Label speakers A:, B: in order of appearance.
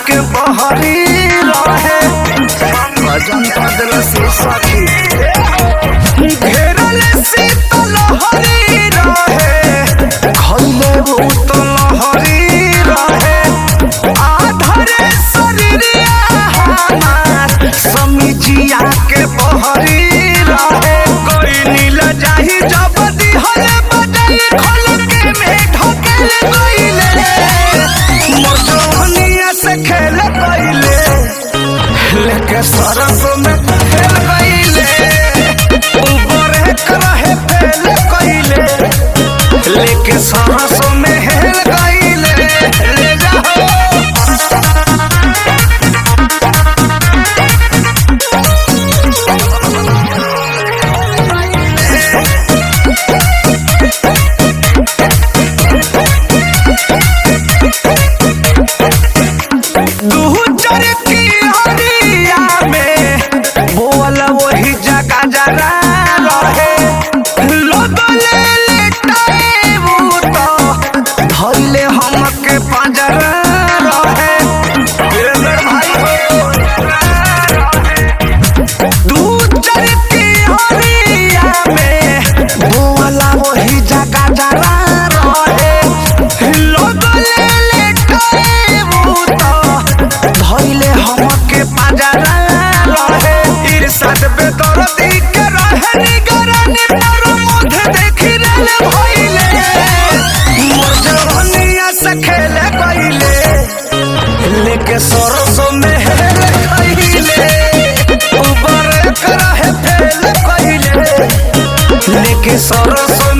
A: के बहरी रहे भजन बदल से सखी घेरल शीतल हरी रहे खैले उतल हरी रहे आधरे शरीरिया हमार समिजिया के बहरी रहे कोई नील जाही जब दिहल बदल खोल के में ढकेल गइले से खेल गइले लेके सरस में खेल गइले ऊपर रहे फेल गइले लेके सरस में हेल गइले ले जाओ लेके सरसों में हेल गइले ऊपर रहे फेल गइले लेके सरसों